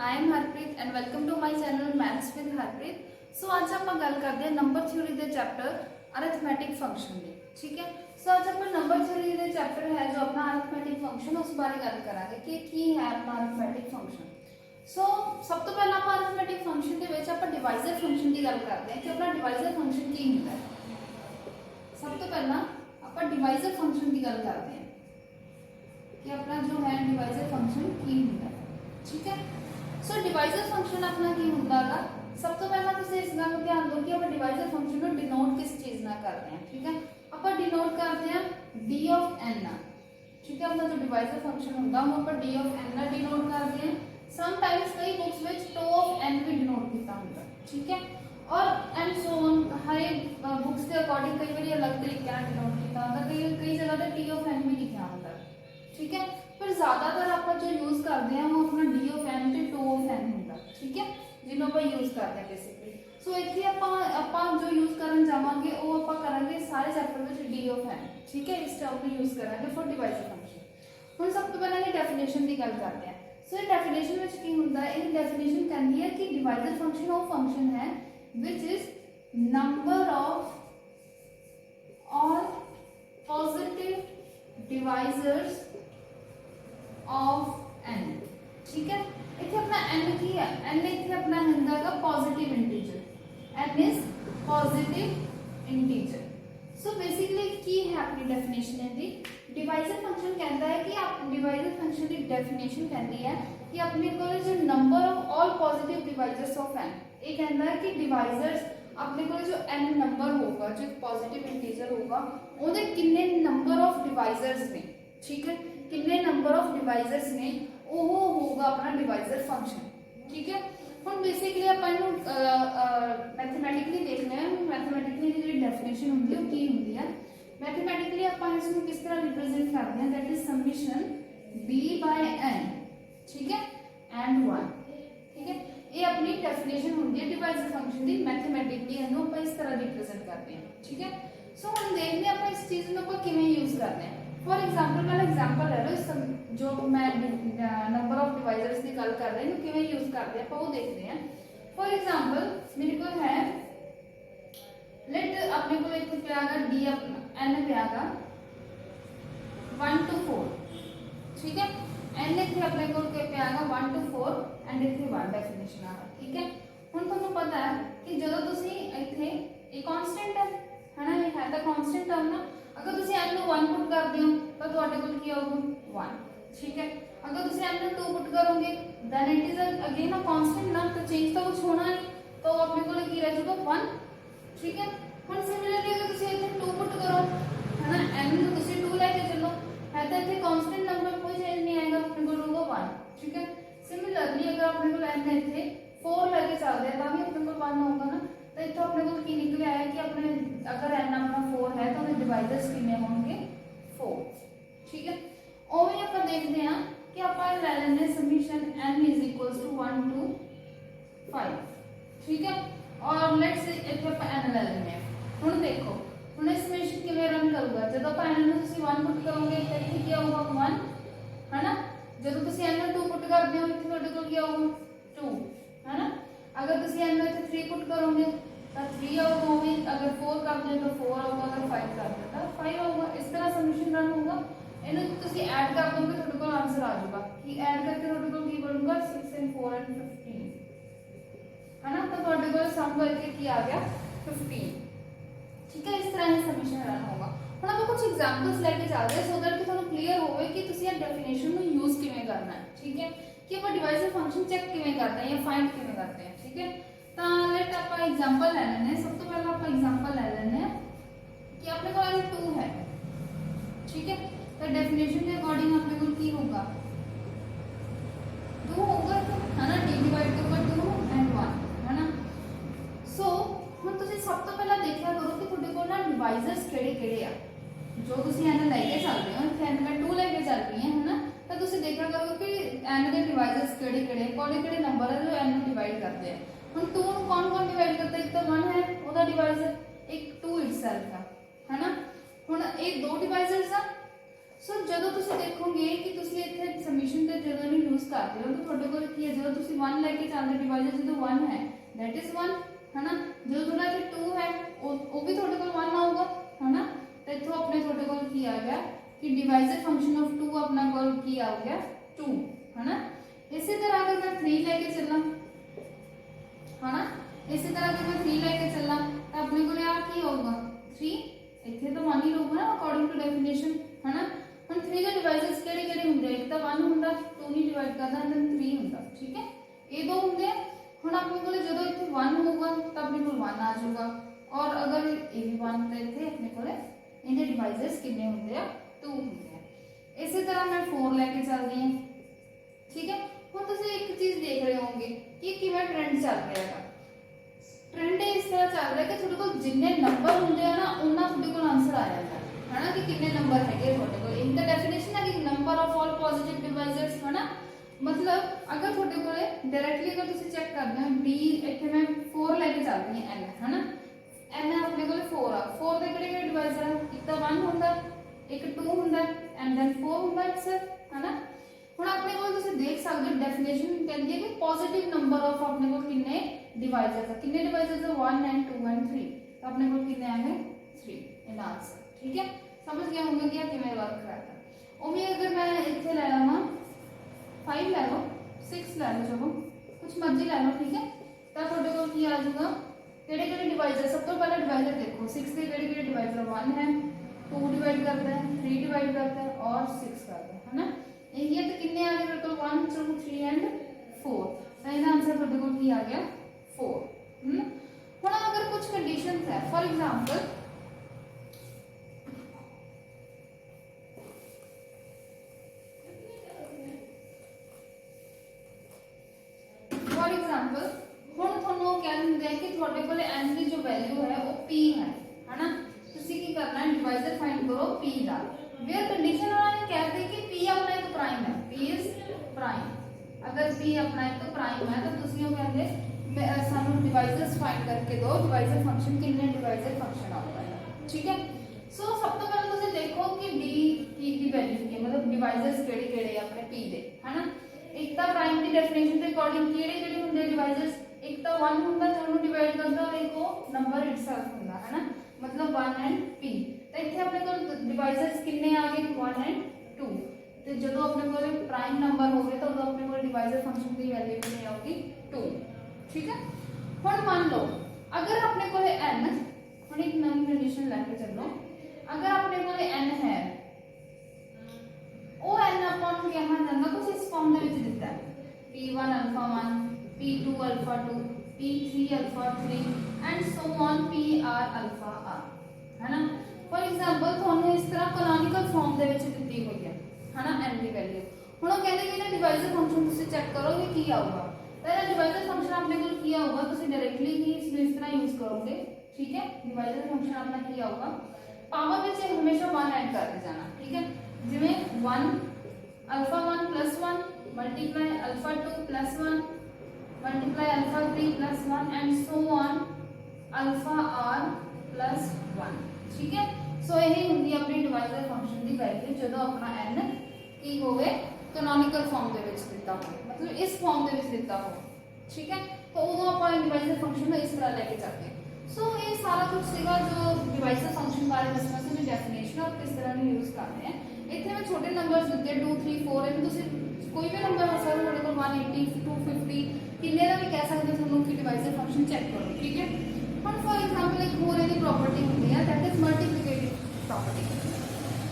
I am Harpreet and welcome to my channel maths with Harpreet. So आज आप गल करते हैं नंबर थ्योरी के चैप्टर अरिथमेटिक फंक्शन की। ठीक है, सो आज आप नंबर थ्योरी के चैप्टर है जो अपना अरिथमेटिक फंक्शन उस बारे गल करांगे कि की है अपना अरिथमेटिक फंक्शन। सो सब तो पहला आप अरिथमेटिक फंक्शन के विच आप डिवाइजर फंक्शन की गल करते हैं कि अपना डिवाइजर फंक्शन की होता है। सब तो पहला आप डिवाइजर फंक्शन की गल करते हैं कि अपना जो है डिवाइजर फंक्शन की होता है। ठीक है, सो डिवाइजर फंक्शन अपना की होता है। सब तो पहला तुम इस गल ध्यान दो कि आप डिवाइजर फंक्शन को डिनोट किस चीज ना करते हैं। ठीक है, आप डिनोट करते हैं डी ऑफ एन। ठीक है, अपना जो डिवाइजर फंक्शन होता है वो डी ऑफ एन ना डिनोट करते हैं। समटाइम्स कई बुक्स में टू ऑफ एन भी डिनोट किया होता है। ठीक है, और एंड सो ऑन हर एक बुक्स के अकॉर्डिंग कई बार अलग तरीके से डिनोट किया होता है, कई जगह पे टी ऑफ एन भी लिखा होता है। ठीक है, पर ज्यादातर आप जो यूज करते हैं वो अपना डी ऑफ एन ते टू ऑफ एन होता है। ठीक है, जिन्हों आप यूज करते हैं बेसिकली। सो इतने आप जो यूज करन जावांगे वो आप करांगे सारे चैप्टर में डी ऑफ एन। ठीक है, इस टर्म में यूज करांगे फॉर डिवाइजर फंक्शन। हुण सब तो पहले ये डेफिनेशन की गल करते हैं। सो ये डेफिनेशन में की होता है, ये डेफिनेशन कहती है कि डिवाइजर फंक्शन वो फंक्शन है which is number of all positive divisors of n. ठीक है, इथे अपना एन की है, एन इथे अपना होगा positive integer. N is positive integer. So basically की है अपनी डेफिनेशन दी डिवाइजर फंक्शन कहता है कि आप डिवाइजर फंक्शन की डेफिनेशन कहती है कि अपने को जो number of all positive divisors of n, ये कहता है कि डिवाइजर्स अपने को जो एन नंबर होगा जो पॉजिटिव इंटीजर होगा ਉਹਦੇ किन्ने नंबर ऑफ डिवाइजर्स ने। ठीक है, किन्ने नंबर ऑफ डिवाइजर्स ने वो होगा अपना डिवाइजर फंक्शन। ठीक है, हम बेसिकली अपन मैथमेटिकली देखना है। मैथमेटिकली जो डेफिनेशन होती है की होती है मैथमेटिकली अपन इसको किस तरह रिप्रेजेंट करते हैं, that is summation b by n। ठीक है, एंड 1। ठीक है, ये अपनी डेफिनेशन होती है डिवाइजर फंक्शन की। मैथमेटिकली इनको अपन इस तरह रिप्रेजेंट करते हैं। ठीक है, सो हम देखते हैं अपन इस चीज को अपन किवें यूज करते हैं। फॉर एग्जाम्पल मैं एग्जाम्पल ले लो, इस जो मैं नंबर ऑफ डिवाइजर्स की गल कर रही हूँ किवें यूज करते हैं वो देखते हैं। फॉर एग्जाम्पल मेरे को है लेट अपने को एक पियागा डी एन पियागा 1 to 4। ठीक है, एन इतने अपने को पियागा 1 to 4 एंड इतने 1 डेफिनेशन आ। ठीक है, हुण तुहानू पता है कि जो तुसी इतने एक कांस्टेंट है ना, ये है तो कांस्टेंट टर्म ना। अगर तुसी n ਨੂੰ 1 पुट करते हो तो ਤੁਹਾਡੇ ਕੋਲ ਕੀ ਆਊਗਾ 1। ठीक है, अगर तुसी n ਨੂੰ 2 पुट करोगे then it is again a constant ना, तो चेंज तो कुछ होना नहीं, तो अपने को की रह जाएगा 1। ठीक है, हुन सिमिलरली अगर तुसी इथे 2 पुट करो है ना, n ਨੂੰ तुसी 2 लेके चलो है तो इथे कांस्टेंट नंबर कोई चेंज नहीं आएगा, अपने को होगा 1। ठीक है, सिमिलरली अगर अपने को n इथे 4 लेके चलते हैं तभी अपने को 1 होगा ना। तो इतना अपने को की निकले आया कि अपने अगर n अपना 4 है तो डिवाइजर्स कितने होंगे 4। ठीक है, ओवे अपन देखते हैं कि अपन ले लेने summation n is equals to 1 to 5। ठीक है, और लेट्स से इथे अपन n ले लेने हैं। हुन देखो हुन इस समीशन किवें रन करूंगा, जब अपन n ਨੂੰ ਤੁਸੀਂ 1 पुट करोगे तो इथे क्या होगा 1 है ना। जब ਤੁਸੀਂ n ਨੂੰ 2 पुट करते हो इथे ਤੁਹਾਡੇ ਕੋਲ क्या होगा 2 है ना। अगर तुसी n में 3 पुट करोगे तो 3 आऊगा, अगर 4 करते हो तो 4 आऊगा, अगर 5 करते हो तो 5 आऊगा। इस तरह समीशन रन होगा। इन्हें तुसी ऐड कर दोगे तो ਤੁਹਾਡੇ आंसर आ जाएगा कि ऐड करके ਤੁਹਾਡੇ ਕੋਲ ਕੀ ਬਣੂਗਾ 6 and 4 and 15 है ना। तो ਤੁਹਾਡੇ ਕੋਲ सम करके ਕੀ आ गया 15। ठीक है, इस तरह ये समीशन रन होगा। ਹੁਣ ਆਪਾਂ ਕੁਝ ਐਗਜ਼ਾਮਪਲਸ ਲੈ ਕੇ ਚੱਲਦੇ ਹਾਂ ਸੋ ਦੈਟ ਕਿ ਤੁਹਾਨੂੰ ਕਲੀਅਰ ਹੋਵੇ ਕਿ ਤੁਸੀਂ ਇਹ ਡੈਫੀਨੇਸ਼ਨ ਨੂੰ ਯੂਜ਼ ਕਿਵੇਂ ਕਰਨਾ ਹੈ। ਠੀਕ ਹੈ, कि आप डिवाइजर फंक्शन चेक किवें करते हैं या फाइंड किवें करते हैं। ठीक है, तो लेट आप एग्जांपल ले लेने। सब तो पहले आप एग्जांपल ले लेने कि अपने को 2 है। ठीक है, तो डेफिनेशन के अकॉर्डिंग अपने को की होगा 2 होगा है ना, d डिवाइड होगा 2 and 1 है ना। सो हुण तुसीं सब तो पहले देखिया करो कि तुहाडे कोल ना डिवाइजर्स किहड़े-किहड़े आ। जो तुसीं n लेके चल रहे हो, इत्थे n मैं 2 लेके चल रही है ना, तो तुसीं देखा करो कि n के डिवाइजर्स किहड़े-किहड़े किहड़े नंबर है जो n को डिवाइड करते हैं। हुण 2 को कौन-कौन डिवाइड करता है, एक तो 1 है ओदा डिवाइजर, एक 2 इटसेल्फ है ना। हुण एक 2 डिवाइजर्स आ सो ਜਦੋਂ ਤੁਸੀਂ ਦੇਖੋਗੇ ਕਿ ਤੁਸੀਂ ਇੱਥੇ ਸਮਿਸ਼ਨ ਤੇ ਜਦੋਂ ਇਹਨੂੰ ਯੂਜ਼ ਕਰਦੇ ਹੋ ਤਾਂ ਤੁਹਾਡੇ ਕੋਲ ਕੀ ਹੈ, ਜਦੋਂ ਤੁਸੀਂ 1 ਲੈ ਕੇ ਚੱਲਦੇ ਡਿਵਾਈਜ਼ਰ ਜਦੋਂ 1 ਹੈ that is 1 है ना, ਜਦੋਂ ਤੁਹਾਡਾ ਇੱਥੇ 2 ਹੈ ਉਹ ਵੀ ਤੁਹਾਡੇ ਕੋਲ 1 ਆਊਗਾ है ना। तो ਇੱਥੋਂ ਆਪਣੇ ਤੁਹਾਡੇ ਕੋਲ ਕੀ ਆ ਗਿਆ कि डिवाइजर फंक्शन ऑफ 2 अपना कोल की आ गया 2 है ना। इसी तरह अगर मैं 3 लेके चलना है ना, इसी तरह अगर मैं 3 लेके चलना तो अपने को यार की होगा 3 इथे तो 1 ही रहूगा ना अकॉर्डिंग टू डेफिनेशन है ना। हम 3 के डिवाइजर्स केड़े-केड़े होंगे, एक तो 1 ਹੁੰਦਾ 2 नहीं डिवाइड करदा देन 3 ਹੁੰਦਾ, ठीक है ये दो होंगे। ਹੁਣ ਆਪਣੇ ਕੋਲ ਜਦੋਂ ਇੱਥੇ 1 ਹੋਊਗਾ ਤਾਂ ਆਪਣੇ ਕੋਲ 1 ਆ ਜਾਊਗਾ और अगर ये भी 1 ਤੇ ਇੱਥੇ ਆਪਣੇ ਕੋਲ ਇਹਦੇ डिवाइजर्स ਕਿੰਨੇ ਹੁੰਦੇ ਆ 2 ਹੁੰਦੇ ਆ। ਇਸੇ ਤਰ੍ਹਾਂ ਮੈਂ 4 ਲੈ ਕੇ ਚੱਲਦੀ ਹਾਂ, ठीक है। ਹੁਣ ਤੁਸੀਂ ਇੱਕ ਚੀਜ਼ ਦੇਖ ਰਹੇ ਹੋਵੋਗੇ ਕਿ ਕਿਵੇਂ ਟ੍ਰੈਂਡ ਚੱਲ ਰਿਹਾ ਹੈ। ट्रेंड इस तरह चल रहा है कि ਤੁਹਾਡੇ ਕੋਲ ਜਿੰਨੇ ਨੰਬਰ ਹੁੰਦੇ ਆ ਨਾ ਉਹਨਾਂ ਤੁਹਾਡੇ ਕੋਲ ਆਨਸਰ ਆ ਜਾਂਦਾ ਹੈ ਨਾ, ਕਿ ਕਿੰਨੇ ਨੰਬਰ ਹੈਗੇ ਤੁਹਾਡੇ ਕੋਲ। ਇਨ ਦਾ ਡੈਫੀਨੇਸ਼ਨ ਹੈ ਕਿ ਨੰਬਰ ਆਫ ਆਲ ਪੋਜ਼ਿਟਿਵ ਡਿਵਾਈਜ਼ਰਸ ਹੈ ਨਾ। मतलब अगर ਤੁਹਾਡੇ ਕੋਲ डायरेक्टली अगर ਤੁਸੀਂ ਚੈੱਕ ਕਰਦੇ ਹੋ d ਇੱਥੇ ਮੈਂ 4 ਲੈ ਕੇ ਚੱਲਦੀ ਹਾਂ n ਹੈ ਨਾ, n ਆਪਣੇ ਕੋਲ 4 ਆ। 4 ਦੇ ਕਿਹੜੇ ਕਿਹੜੇ ਡਿਵਾਈਜ਼ਰ ਆ, ਇੱਕ ਤਾਂ 1 ਹੁੰਦਾ, ਇੱਕ 2 ਹੁੰਦਾ ਐਂਡ ਦੈਨ 4 ਹੁੰਦਾ ਇਟਸੈਲਫ ਹੈ ਨਾ। ਹੁਣ ਆਪਣੇ ਕੋਲ ਤੁਸੀਂ ਦੇਖ ਸਕਦੇ ਹੋ ਡੈਫੀਨੇਸ਼ਨ ਕਹਿੰਦੀ ਹੈ ਕਿ ਪੋਜ਼ਿਟਿਵ ਨੰਬਰ ਆਫ ਆਪਣੇ ਕੋਲ ਕਿੰਨੇ डिवाइजर्स है, कितने डिवाइजर्स है 1 एंड 2 एंड 3, तो अपने को कितने आए 3 इन आंसर, ठीक है। समझ गए होंगे कि किवें वर्क करता है। और भी अगर मैं इथे ले लवां 5 ले लो 6 ले लो, चलो कुछ मर्जी ले लो, ठीक है। तो ਤੁਹਾਡੇ ਕੋਲ ਕੀ ਆ ਜਾਊਗਾ ਕਿਹੜੇ ਕਿਹੜੇ डिवाइजर। सब तो पहले डिवाइजर देखो 6 के किहड़े किहड़े डिवाइजर 1 है 2 डिवाइड करता है 3 डिवाइड करता है और 6 करता है ना। यही है तो कितने आ गए मेरे को 1 2 3 एंड 4, तो इसका आंसर ਤੁਹਾਡੇ ਕੋਲ ਕੀ ਆ ਗਿਆ 4। ਹੁਣ अगर कुछ कंडीशंस है फॉर एग्जांपल ਹੁਣ ਤੁਹਾਨੂੰ ਕਹਿ ਦਿੰਦੇ ਆ ਕਿ ਤੁਹਾਡੇ ਕੋਲੇ n ਦੀ ਜੋ ਵੈਲਿਊ ਹੈ ਉਹ p ਹੈ ਨਾ। ਤੁਸੀਂ ਕੀ ਕਰਨਾ ਹੈ ਡਿਵਾਈਜ਼ਰ ਫਾਈਂਡ ਕਰੋ p ਦਾ, ਵੇਅਰ ਕੰਡੀਸ਼ਨ ਉਹਨਾਂ ਨੇ कहते कि p अपना एक प्राइम है, p इज प्राइम। अगर p अपना एक प्राइम है तो ਤੁਸੀਂ ਉਹ ਕਹਿੰਦੇ ਸਾਨੂੰ डिवाइजर्स फाइंड करके दो, डिवाइजर फंक्शन कितने डिवाइजर फंक्शन आता है, ठीक है। सो सब तो पहले ਤੁਸੀਂ ਦੇਖੋ कि d की वैल्यू की मतलब डिवाइजर्स ਕਿਹੜੇ ਕਿਹੜੇ ਆਪਣੇ p ਦੇ ਹੈ ਨਾ। ਇੱਕ ਤਾਂ ਪ੍ਰਾਈਮ ਦੀ ਡੈਫੀਨੇਸ਼ਨ ਦੇ ਅਕੋਰਡਿੰਗ ਕਿਹੜੇ ਕਿਹੜੇ ਹੁੰਦੇ डिवाइजर्स, ਇੱਕ ਤਾਂ 1 ਹੁੰਦਾ ਜੋ ਉਹਨੂੰ ਡਿਵਾਈਡ ਕਰਦਾ ਔਰ ਇੱਕ ਉਹ ਨੰਬਰ ਇਟਸੈਲਫ ਹੁੰਦਾ ਹੈ ਨਾ, मतलब 1 एंड p। ਤਾਂ ਇੱਥੇ ਆਪਣੇ ਕੋਲ डिवाइजर्स ਕਿੰਨੇ ਆ ਗਏ 1 एंड 2, ਤੇ ਜਦੋਂ ਆਪਣੇ ਕੋਲ ਪ੍ਰਾਈਮ ਨੰਬਰ ਹੋਵੇ ਤਾਂ ਉਦੋਂ ਆਪਣੇ ਕੋਲ डिवाइजर फंक्शन ਦੀ ਵੈਲਿਊ ਕਿੰਨੀ ਆਊਗੀ 2, ठीक है। ਹੁਣ मान लो अगर अपने को n, हम एक नई कंडीशन लेके चलो, अगर अपने को n है वो n अपन कहा जाता कुछ इस फॉर्म ਦੇ ਵਿੱਚ ਦਿੱਤਾ ਹੈ p1 alpha 1 p2 alpha 2 p3 alpha 3 and so on pr alpha r है ना। फॉर एग्जांपल ਤੁਹਾਨੂੰ ਇਸ ਤਰ੍ਹਾਂ ਕੈਨੋनिकल ਫਾਰਮ ਦੇ ਵਿੱਚ ਦਿੱਤੀ ਹੋਈ ਹੈ ਨਾ n ਦੀ ਵੈਲਿਊ। ਹੁਣ ਉਹ ਕਹਿੰਦੇ ਕਿ ਇਹਦਾ ਡਿਵਾਈਜ਼ਰ ਫੰਕਸ਼ਨ ਤੁਸੀਂ ਚੈੱਕ ਕਰੋਗੇ ਕੀ ਆਊਗਾ, तो डिवाइजर फंक्शन आपने को किया होगा तो डायरेक्टली ही इसमें इस तरह यूज करोगे, ठीक है। डिवाइजर फंक्शन आपने किया होगा पावर में हमेशा 1 ऐड करते जाना, ठीक है। जिवें 1 alpha 1 plus 1 multiply alpha 2 plus 1 multiply alpha 3 plus 1 and so on alpha r plus 1, ठीक है। सो यही होंगी अपनी डिवाइजर फंक्शन की वैल्यू जो अपना n की होवे कैनोनिकल फॉर्म ਦੇ ਵਿੱਚ ਦਿੱਤਾ ਹੋ, मतलब इस फॉर्म ਦੇ ਵਿੱਚ ਦਿੱਤਾ ਹੋ, ठीक है। तो ਉਦੋਂ ਆਪਾਂ डिवाइजर फंक्शन ਨੂੰ ਇਸ ਤਰ੍ਹਾਂ ਲੈ ਕੇ ਚੱਲਦੇ ਹਾਂ। सो ਇਹ ਸਾਰਾ ਕੁਝ ਸੀਗਾ ਜੋ डिवाइजर फंक्शन ਬਾਰੇ ਦੱਸਣਾ ਸੀ, ਉਹਦੀ ਡੈਫੀਨੇਸ਼ਨ ਔਰ ਕਿਸ ਤਰ੍ਹਾਂ ਨੂੰ ਯੂਜ਼ ਕਰਦੇ ਆ। ਇੱਥੇ ਮੈਂ ਛੋਟੇ ਨੰਬਰਸ ਦਿੱਤੇ 2 3 4, ਇਹਨੂੰ ਤੁਸੀਂ ਕੋਈ ਵੀ ਨੰਬਰ ਹੋ ਸਕਦਾ ਤੁਹਾਡੇ ਕੋਲ 180 250 ਕਿੰਨੇ ਦਾ ਵੀ ਕਹਿ ਸਕਦੇ ਹੋ ਤੁਹਾਨੂੰ ਕਿ डिवाइजर फंक्शन ਚੈੱਕ ਕਰੋ, ठीक है। ਹੁਣ ਫॉर एग्जांपल एक ਹੋਰ ਇਹਦੀ ਪ੍ਰੋਪਰਟੀ ਹੁੰਦੀ ਹੈ दैट इज मल्टीप्लिकेटिव प्रॉपर्टी।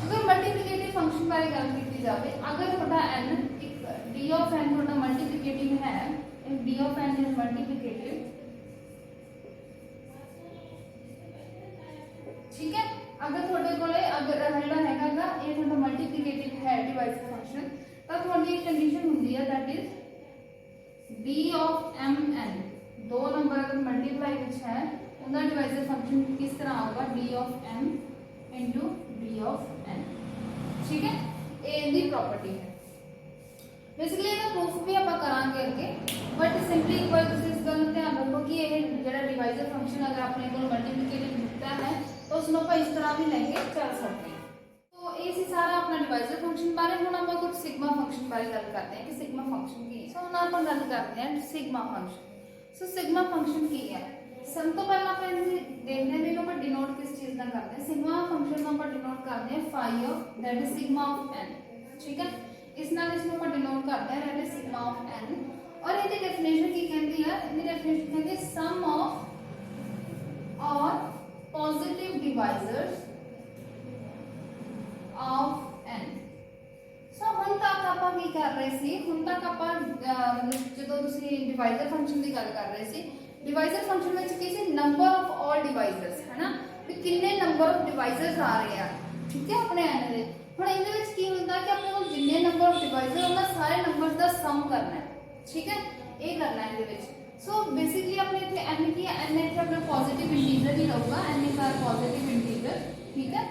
अगर मल्टीप्लिकेटिव फंक्शन बारे गल की जाए, अगर थोड़ा n एक d ऑफ n थोड़ा मल्टीप्लिकेटिव है, if d of n is multiplicative, ठीक है। अगर थोड़े कोले अगर ਜਿਹੜਾ ਹੈਗਾ ਇਹ ਥੋੜਾ ਮਲਟੀਪਲੀਕੇਟਿਵ ਹੈ डिवाइजर फंक्शन, ਤਾਂ ਤੁਹਾਡੀ ਇੱਕ ਕੰਡੀਸ਼ਨ ਹੁੰਦੀ ਹੈ that is d of mn, दो नंबर अगर मल्टीप्लाई ਵਿੱਚ ਹੈ ਉਹਦਾ डिवाइजर फंक्शन किस तरह आएगा d of m into d of n, ठीक है। ये दी प्रॉपर्टी है। बेसिकली ਇਹਦਾ ਪ੍ਰੂਫ ਵੀ ਆਪਾਂ ਕਰਾਂਗੇ ਅੱਗੇ, बट सिंपली एक बार ਤੁਸੀਂ ਇਸ ਗੱਲ ਨੂੰ ਧਿਆਨ ਰੱਖੋ ਕਿ ਇਹ ਜਿਹੜਾ डिवाइजर फंक्शन अगर ਆਪਣੇ ਕੋਲ मल्टीप्लिकेटिव ਦਿੱਤਾ है तो उसको ਆਪਾਂ इस तरह भी लेके चल सकते हैं। तो ये सी सारा अपना डिवाइजर फंक्शन बारे। हुण आपां कुछ सिग्मा फंक्शन बारे गल करते हैं कि सिग्मा फंक्शन की है। सो हुण आपां गल करते हैं sigma function. So sigma function की है, सब तो पहला आपां देखते हैं भी आपां डिनोट किस चीज़ नाल करते हैं। सिग्मा फंक्शन को आपां डिनोट करते हैं phi of that is sigma of n. ठीक है, इस नाल इसको आपां डिनोट करते हैं that is sigma of n. और इसकी डेफिनेशन की कहती है, इसकी डेफिनेशन कहती है सम ऑफ और पॉजिटिव डिवाइजर्स ऑफ एन। सो हुण तक आपां की कर रहे सी, हुण तक आपां जदों तुसीं डिवाइजर फंक्शन की गल कर रहे सी, डिवाइजर फंक्शन में की सी नंबर ऑफ ऑल डिवाइजर्स है ना, भी कितने नंबर ऑफ डिवाइजर्स आ रहे हैं। ठीक है, अपने एन दे हुण इहदे विच की हुंदा कि अपने कोल जिन्ने नंबर ऑफ डिवाइजर उन्हां सारे नंबर्स दा सम करना है। ठीक है, ये करना है इहदे विच। सो बेसिकली अपने इत्थे एन की है, एन इत्थे अपना पॉजिटिव इंटीजर ही रहूगा, n is our positive integer. ठीक है,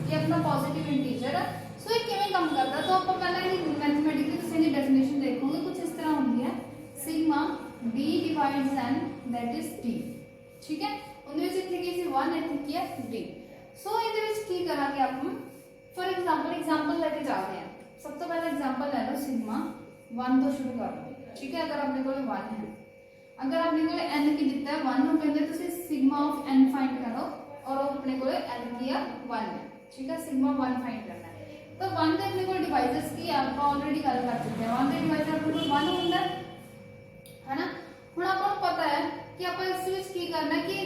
ये अपना पॉजिटिव इंटीजर है। सो ये किवें काम करता, तो आप पहला ही मैथमेटिकली तुसीं दी डेफिनेशन देखोगे कुछ इस तरह होंदी है, sigma b divides n that is d। ठीक है, उनदे विच इत्थे की सी 1, इत्थे की है d। सो इहदे विच की करांगे आपां, फॉर एग्जांपल लेके जाते हैं। सब तो पहला एग्जांपल ले लो, सिग्मा 1 तो शुरू कर लो। ठीक है, अगर अपने कोल 1 है, अगर अपने कोल n की दिता है 1 नु कहंदे तुसीं सिग्मा ऑफ n फाइंड करो और अपने कोल n की है 1 है। ठीक है, सिग्मा 1 फाइंड करना है। तो 1 दे अपने कोल डिवाइजर्स की आप ऑलरेडी गल कर चुके हैं। 1 दे डिवाइजर अपने कोल 1 होंदा है ना। हुण आपको पता है कि आप इस विच की करना है कि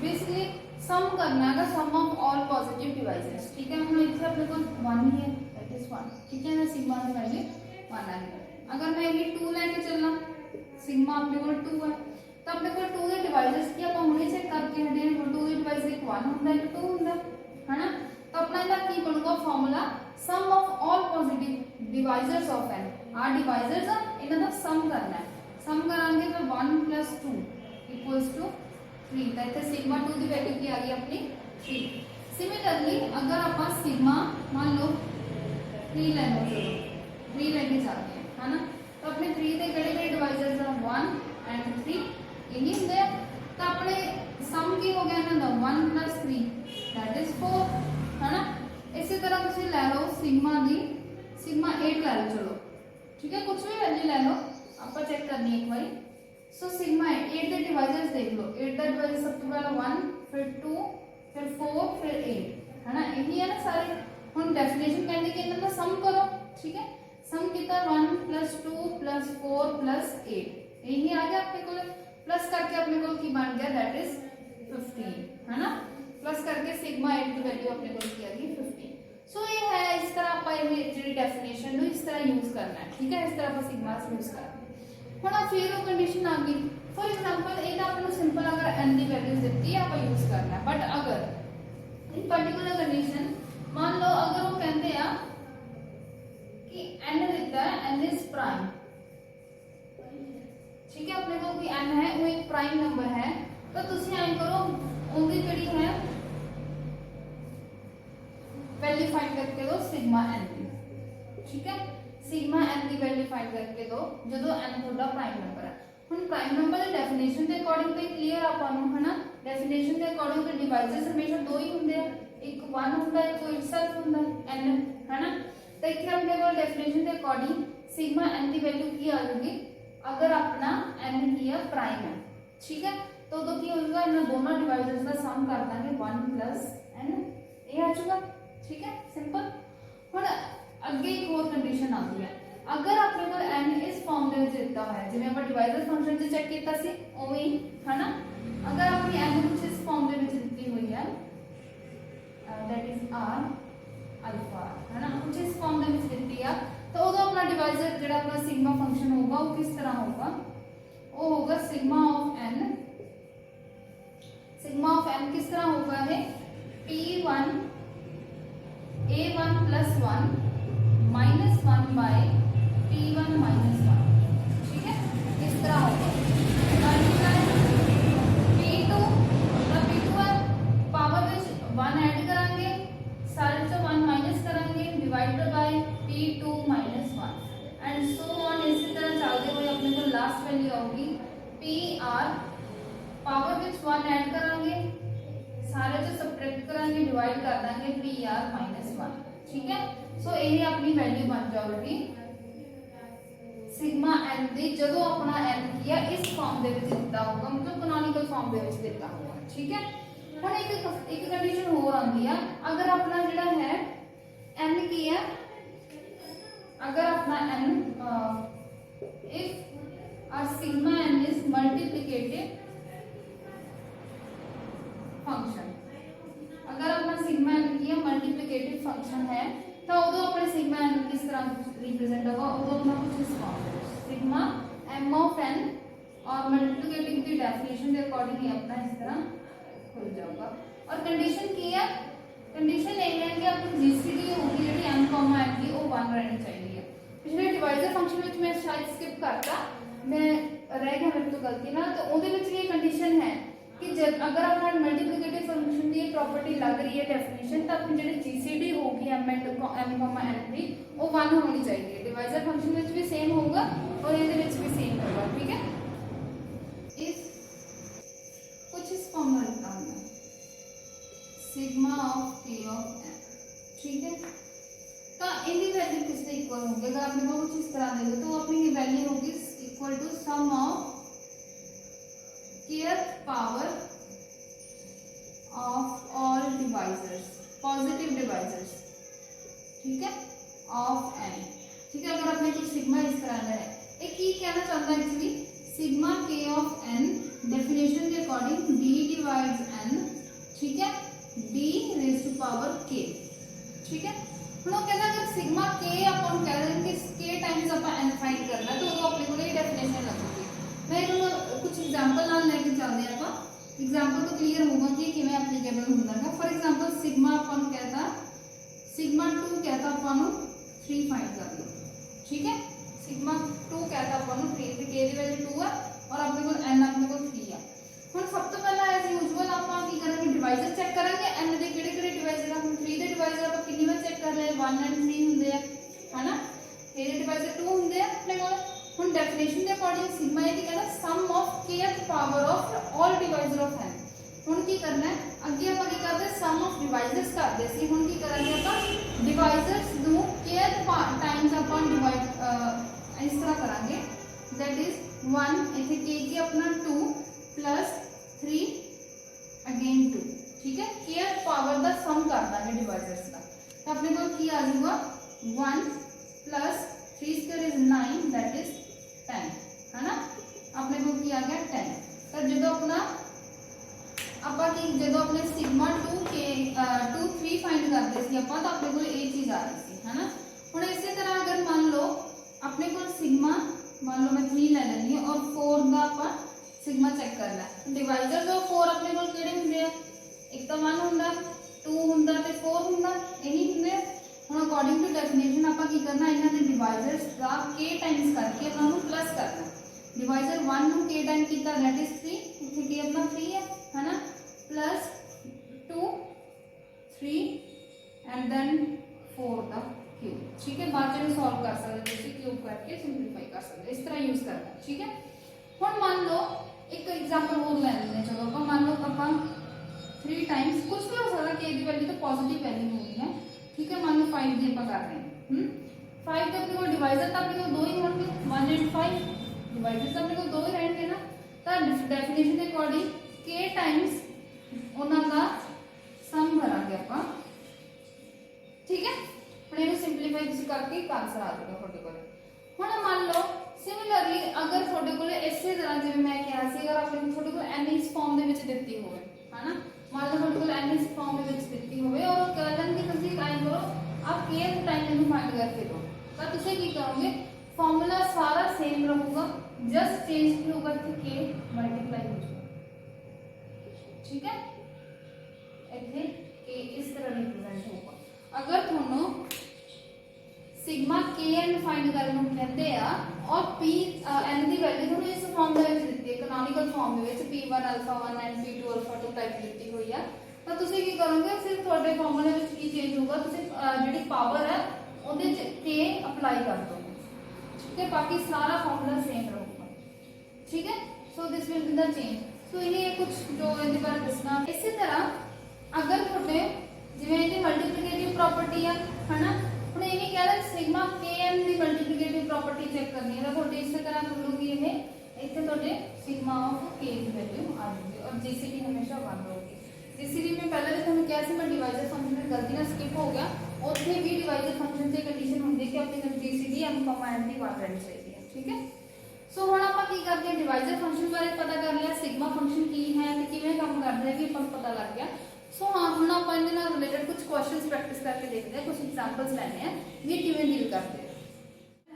बेसिकली सम करना है, सम ऑफ ऑल पॉजिटिव डिवाइजर्स। ठीक है, हुण इत्थे अपने कोल 1 ही है दैट इज 1। ठीक है ना, सिग्मा दी वैल्यू 1 आ गई। अगर मैं ये 2 लेके चलना, सिग्मा अपने कोल 2 है, तो अपने कोल 2 दे डिवाइजर्स की आप हुणे चेक करके हटे हैं। 2 दे डिवाइजर एक 1 होंदा है, एक 2 होंदा है ना। तो अपना इहदा की बनूगा formula, sum of all positive divisors of n. आ डिवाइजर्स आ, इन्हां दा सम करना है। सम करांगे तो 1 + 2 = 3। तो इत्थे सिग्मा 2 की वैल्यू की आ गई अपनी 3। सिमिलरली अगर आप सिग्मा मान लो 3 ले लो, चलो 3 लेके जाते हैं है ना। तो अपने 3 के किहड़े डिवाइजर्स आ 1 एंड 3 यही होंगे। तो अपने सम की हो गया इन्हां दा 1 + 3 दैट इज 4 है ना। इसी तरह तुसीं ले लो सिग्मा 8 ले लो, चलो ठीक है, कुछ भी वैल्यू ले लो, आप चेक करनी है एक बार। सो सिग्मा 8 के डिवाइजर्स देख लो। 8 का डिवाइजर सब तो पहला 1, फिर 2, फिर 4, फिर 8 है ना, यही है ना सारे। हम डेफिनेशन कहते कि इनका सम करो। ठीक है, सम कितना 1 + 2 + 4 + 8 यही आ गया अपने को। प्लस करके अपने को की बन गया दैट इज 15 है ना। प्लस करके सिग्मा 8 की वैल्यू अपने को की आ गई 15। सो ये है, इस तरह आप जी डेफिनेशन इस तरह यूज करना है। ठीक है, इस तरह आप सिग्मा यूज करना है। हुण फिर वो कंडीशन आ गई, फॉर एग्जांपल ये आपको सिंपल अगर n की वैल्यूज दी है आप यूज करना है। बट अगर इन पर्टिकुलर कंडीशन मान लो अगर वो कहते हैं कि n दिता है n इज प्राइम। ठीक है, अपने को कि n है वो एक प्राइम नंबर है, तो तुसी ऐ करो उनकी जड़ी है वैल्यू फाइंड करके दो सिग्मा n की। ठीक है, सिग्मा n की वैल्यू फाइंड करके दो जदों n थोड़ा प्राइम नंबर है। हुण प्राइम नंबर दी डेफिनेशन के अकॉर्डिंग तो क्लियर आपां नूं है ना, डेफिनेशन के अकॉर्डिंग तो डिवाइजर्स हमेशा दो ही होंगे, एक 1 होंदा है, कोई इटसेल्फ होंदा है n है ना। तो इत्थे अपने कोल डेफिनेशन के अकॉर्डिंग सिग्मा n की वैल्यू की आ जाएगी अगर अपना n की है प्राइम है। ठीक है, तो उदों की होगा इन दोनों डिवाइजर्स का सम कर देंगे 1 + n, ये आ जाएगा। ठीक है, सिंपल। हुण अगे एक और कंडीशन आती है, अगर अपने को n इस फॉर्म दे विच दिता है जिवें आपण डिवाइजर फंक्शन च चेक कीता सी उवें ही है ना। अगर अपनी n कुछ इस फॉर्म दे विच दित्ती हुई है दैट इज r अल्फा है ना, कुछ इस फॉर्म दे विच दित्ती है, तो उदों अपना डिवाइजर जिहड़ा अपना सिग्मा फंक्शन होगा वो किस तरह होगा, वो होगा sigma of n। Sigma of n किस तरह होगा है p1 a1 + 1 -1 बाय p1 - 1। ठीक है, इस तरह होगा। p2 है पावर विच 1 ऐड करांगे, सारे चो 1 माइनस करांगे, divided by p2 - 1 and so on. इसी तरह चलते हुए अपने को लास्ट वैल्यू आएगी pr पावर विच 1 ऐड करांगे, सारे चो सबट्रैक्ट करांगे, डिवाइड कर देंगे सो ये अपनी वैल्यू बन जाएगी सिग्मा n दी जदों अपना n की है इस फॉर्म दे विच दिता होगा, मतलब कैनोनिकल फॉर्म दे विच दिता होगा। ठीक है, हुण एक कंडीशन होर आंदी है, अगर अपना जिहड़ा है n की है, अगर अपना n if our sigma n is multiplicative function, अगर अपना सिग्मा n की मल्टीप्लिकेटिव फंक्शन है तो उदो अपने सिग्मा n किस तरह रिप्रेजेंट होगा, उदो अपना कुछ इस फॉर्म में सिग्मा m ऑफ n और मल्टीप्लिकेटिव की डेफिनेशन के अकॉर्डिंग ही अपना इस तरह खुल जाएगा। और कंडीशन की है, कंडीशन ये है कि अपनी जीसीडी होगी जेडी m n की वो 1 रहनी चाहिए। पिछले डिवाइजर फंक्शन में मैं शायद स्किप करता, मैं रह गया मेरे तो गलती ना, तो उहदे विच ये कंडीशन है कि जब अगर अपना मल्टीप्लिकेटिव फंक्शन की प्रॉपर्टी लग रही है डेफिनेशन, तो अपनी जो जीसीडी होगी m n की वो 1 होनी चाहिए। डिवाइजर फंक्शन में भी सेम होगा और ये भी सेम होगा। ठीक है, इस कुछ इस फॉर्म में लिखता हूं मैं sigma of k of n। ठीक है, तो इनकी वैल्यू किससे इक्वल होगी, अगर आपने को कुछ इस तरह दे दो तो अपनी वैल्यू होगी equal to sum of kth power of all divisors, positive divisors, ठीक है, ऑफ n। ठीक है, अगर आपने कुछ सिग्मा इस तरह का है, एक की कहना चाहता है actually sigma k of n definition के अकॉर्डिंग d डिवाइड्स n, ठीक है, d raise to power k। ठीक है, ਹੁਣ ਉਹ ਕਹਿੰਦਾ ਅਗਰ ਸਿਗਮਾ k ਆਪਾਂ ਨੂੰ ਕਹਿ ਰਹੇ ਕਿ k ਟਾਈਮਸ ਆਪਾਂ n ਫਾਈਂਡ ਕਰਨਾ ਤਾਂ ਉਹ ਆਪਣੇ ਕੋਲ ਇਹ ਡੈਫੀਨੇਸ਼ਨ ਲੱਗੂਗੀ। मैं कुछ एग्जांपल नाल लेके चलते हैं, आप एग्जांपल तो क्लीयर होगा कि किवें एप्लीकेबल होंदा है। फॉर एग्जांपल सिग्मा अपन कहता सिग्मा 2 कहता अपन 3 फाइंड कर लो। ठीक है, सिग्मा 2 कहता अपन 3 ते k दी वैल्यू 2 है और अपने को n अपने को 3 है। हुण सब तो पहला एज यूजुअल आपण की करेंगे डिवाइजर चेक करेंगे n दे किहड़े-किहड़े डिवाइजर है। हुण 3 दे डिवाइजर ਆਪਾਂ किन्नी बार चेक कर ले 1 and 3 ਹੁੰਦੇ ਆ, है ना, k दे डिवाइजर 2 ਹੁੰਦੇ ਆ अपने ਕੋਲ। ਹੁਣ डेफिनेशन के अकॉर्डिंग सिग्मा ये कहना sum of kth power of all divisor of n। ਹੁਣ ਕੀ करना है, ਅੱਗੇ ਆਪਾਂ ਕੀ ਕਰਦੇ सम ऑफ डिवाइजर्स ਕਰਦੇ ਸੀ, ਹੁਣ ਕੀ ਕਰਾਂਗੇ ਆਪਾਂ डिवाइजर्स ਨੂੰ kth टाइम्स ਆਪਾਂ डिवाइड इस तरह करांगे, दैट इज 1 इथे k की अपना 2 प्लस 3 अगेन 2। ठीक है, kth पावर ਦਾ सम कर ਦਾਂਗੇ डिवाइजर्स ਦਾ, ਤਾਂ ਆਪਣੇ ਕੋਲ ਕੀ ਆ ਜਾਊਗਾ 1 plus 3 square is 9 that is 10, है ना, अपने को की आ गया 10। तो जो अपना ਆਪਾਂ ਕੀ ਜਦੋਂ ਆਪਣੇ सिग्मा 2 के 2 3 फाइंड करते सी ਆਪਾਂ ਤਾਂ ਆਪਣੇ ਕੋਲ ਇਹ ਚੀਜ਼ ਆ ਰਹੀ ਸੀ, है ना। ਹੁਣ ਇਸੇ ਤਰ੍ਹਾਂ अगर मान लो अपने को सिग्मा मान लो मैं 3 ले लेनी है और 4 ਦਾ ਆਪਾਂ सिग्मा चेक करना है। डिवाइजर जो 4 अपने को ਕਿਹੜੇ ਹੁੰਦੇ ਆ, ਇੱਕ ਤਾਂ 1 ਹੁੰਦਾ 2 ਹੁੰਦਾ ਤੇ 4 ਹੁੰਦਾ, ਇਹੀ ਹੁੰਦੇ ਆ। ਹੁਣ ਅਕੋਰਡਿੰਗ ਟੂ ਡੈਫੀਨੇਸ਼ਨ ਆਪਾਂ ਕੀ ਕਰਨਾ, ਇਹਨਾਂ ਦੇ ਡਿਵਾਈਜ਼ਰਸ ਦਾ k ਟਾਈਮਸ ਕਰਕੇ ਆਪਾਂ ਨੂੰ ਪਲੱਸ ਕਰਨਾ। डिवाइजर 1 ਨੂੰ k टाइम ਕੀਤਾ दैट इज 3, ਇੱਥੇ k अपना 3 है ना, प्लस 2 3 एंड देन 4 ਦਾ क्यूब। ठीक है, बाद में सॉल्व कर सकते हो, क्यूब करके सिंपलीफाई कर सकते हो, इस तरह यूज करना। ठीक है, ਹੁਣ मान लो एक एग्जांपल और ले लेते हैं। चलो ਆਪਾਂ मान लो ਆਪਾਂ 3 टाइम्स कुछ भी हो सकता k ਦੀ वैल्यू तो पॉजिटिव वैल्यू होगी है। ठीक है, मान लो 5 ਦੀ ਆਪਾਂ कर रहे हैं 5 ਤੇ ਆਪਣੇ ਕੋਲ डिवाइजर ਤਾਂ ਆਪਣੇ ਕੋਲ ਦੋ ਹੀ ਹੋਣਗੇ 1 and 5, डिवाइजर ਤਾਂ ਆਪਣੇ ਕੋਲ ਦੋ ਹੀ ਰਹਿਣਗੇ ਨਾ। ਤਾਂ ਡੈਫੀਨੇਸ਼ਨ ਦੇ ਅਕੋਰਡਿੰਗ k ਟਾਈਮਸ ਉਹਨਾਂ ਦਾ ਸਮ ਭਰਾਂਗੇ ਆਪਾਂ। ठीक है, ਹੁਣ ਇਹਨੂੰ ਸਿੰਪਲੀਫਾਈ ਤੁਸੀਂ ਕਰਕੇ ਇੱਕ ਆਨਸਰ ਆ ਜਾਊਗਾ ਤੁਹਾਡੇ ਕੋਲ। ਹੁਣ ਮੰਨ ਲਓ ਸਿਮਿਲਰਲੀ ਅਗਰ ਤੁਹਾਡੇ ਕੋਲ ਇਸੇ ਤਰ੍ਹਾਂ ਜਿਵੇਂ ਮੈਂ ਕਿਹਾ ਸੀ, ਅਗਰ ਆਪਣੇ ਤੁਹਾਡੇ ਕੋਲ n ਇਸ ਫਾਰਮ ਦੇ ਵਿੱਚ ਦਿੱਤੀ ਹੋਵੇ, ਹੈ ਨਾ, ਮੰਨ ਲਓ ਤੁਹਾਡੇ ਕੋਲ n ਇਸ ਫਾਰਮ ਦੇ ਵਿੱਚ ਦਿੱਤੀ ਹੋਵੇ ਔਰ ਉਹ ਕਹਿ ਲੈਣ ਕਿ ਤੁਸੀਂ ਟਾਈਮ ਕਰੋ आप k टाइम ਇਹਨੂੰ फाइंड करके दो, ਤਾਂ ਤੁਸੀਂ ਕੀ ਕਰੋਗੇ, ਫਾਰਮੂਲਾ ਸਾਰਾ ਸੇਮ ਰਹੂਗਾ, जस्ट चेंज ਕੀ ਹੋਗਾ ਕਿ k ਮਲਟੀਪਲਾਈ ਹੋ ਜਾਊਗਾ। ठीक है, ਇੱਥੇ k ਇਸ ਤਰ੍ਹਾਂ ਰਿਪਰੈਜ਼ੈਂਟ ਹੋਊਗਾ। अगर ਤੁਹਾਨੂੰ सिग्मा kn फाइंड करने ਨੂੰ ਕਹਿੰਦੇ ਆ और p n ਦੀ ਵੈਲਿਊ ਤੁਹਾਨੂੰ ਇਸ ਫਾਰਮ ਦੇ ਵਿੱਚ ਦਿੱਤੀ ਹੈ, ਕੈਨੋਨੀਕਲ ਫਾਰਮ ਦੇ ਵਿੱਚ p1 alpha 1 and p2 alpha 2 type ਦਿੱਤੀ ਹੋਈ ਆ। ਤਾਂ ਤੁਸੀਂ ਕੀ ਕਰੋਗੇ, ਸਿਰਫ ਤੁਹਾਡੇ ਫਾਰਮੂਲੇ ਵਿੱਚ ਕੀ ਚੇਂਜ ਹੋਊਗਾ, ਤੁਸੀਂ ਜਿਹੜੀ ਪਾਵਰ ਹੈ ਉਹਦੇ ਚ k ਅਪਲਾਈ ਕਰ ਦੋਗੇ। ਠੀਕ ਹੈ, ਬਾਕੀ ਸਾਰਾ ਫਾਰਮੂਲਾ ਸੇਮ ਰਹੂਗਾ। ਠੀਕ ਹੈ, so this will be the change. So ਇਹ ਕੁਝ ਜੋ ਇਹਦੇ ਬਾਰੇ ਦੱਸਣਾ। ਇਸੇ ਤਰ੍ਹਾਂ ਅਗਰ ਤੁਹਾਡੇ ਜਿਵੇਂ ਇਹਦੀ ਮਲਟੀਪਲੀਕੇਟਿਵ ਪ੍ਰੋਪਰਟੀ ਆ, ਹਨਾ, कहते हैं सिग्मा kn की मल्टीप्लिकेटिव प्रॉपर्टी चेक करनी है। देखो इस तरह खुलूगी ये इतने थोड़े सिग्मा ऑफ k की वैल्यू आ जाएगी और जीसीडी हमेशा 1 होगी। जीसीडी में पहले भी तुमने क्या सी मैं डिवाइजर फंक्शन में गलती ना स्किप हो गया, ਉੱਥੇ भी डिवाइजर फंक्शन से कंडीशन होती है कि अपनी जीसीडी m, n ਦੀ 1 रहनी चाहिए। ठीक है, सो ਹੁਣ ਆਪਾਂ ਕੀ ਕਰਦੇ ਹਾਂ, डिवाइजर फंक्शन बारे पता कर लिया, सिग्मा फंक्शन की है ਤੇ ਕਿਵੇਂ ਕੰਮ ਕਰਦਾ ਹੈ ਵੀ ਆਪਾਂ ਨੂੰ ਪਤਾ ਲੱਗ ਗਿਆ। सो हाँ ਹੁਣ ਆਪਾਂ ਇਹਦੇ ਨਾਲ ਰਿਲੇਟਡ ਕੁਝ ਕੁਐਸਚਨਸ ਪ੍ਰੈਕਟਿਸ ਕਰਕੇ ਦੇਖਦੇ ਹਾਂ, ਕੁਝ ਐਗਜ਼ਾਮਪਲਸ ਲੈਣੇ ਆ ਵੀ ਕਿਵੇਂ ਡੀਲ ਕਰਦੇ ਆ।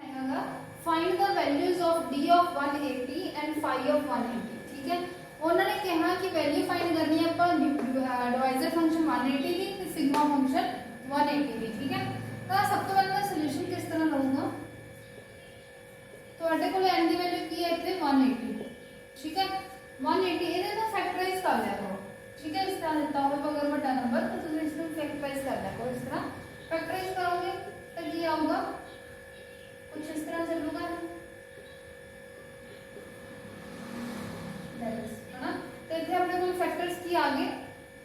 ਹੈਗਾ find the values of d of 180 and phi of 180। ठीक है, उन्होंने कहा कि वैल्यू फाइंड करनी है अपन डिवाइजर फंक्शन 180 की ते सिग्मा फंक्शन 180 की। ठीक है, तो सब तो पहले सॉल्यूशन किस तरह रहूगा, ਤੁਹਾਡੇ ਕੋਲ n ਦੀ ਵੈल्यू ਕੀ ਹੈ ਇੱਥੇ 180। ठीक है, 180 ਇਹਦੇ ਨਾਲ ਫੈਕਟਰਾਈਜ਼ ਕਰ ਲਿਆ ਕਰੋ। ठीक है, इस तरह देता होगा अगर बड़ा नंबर तो तुम इसमें फैक्टराइज कर लिया करो। इस तरह फैक्टराइज करोगे तो ये आऊगा कुछ इस तरह चलूगा है ना। तो इतने अपने को फैक्टर्स की आगे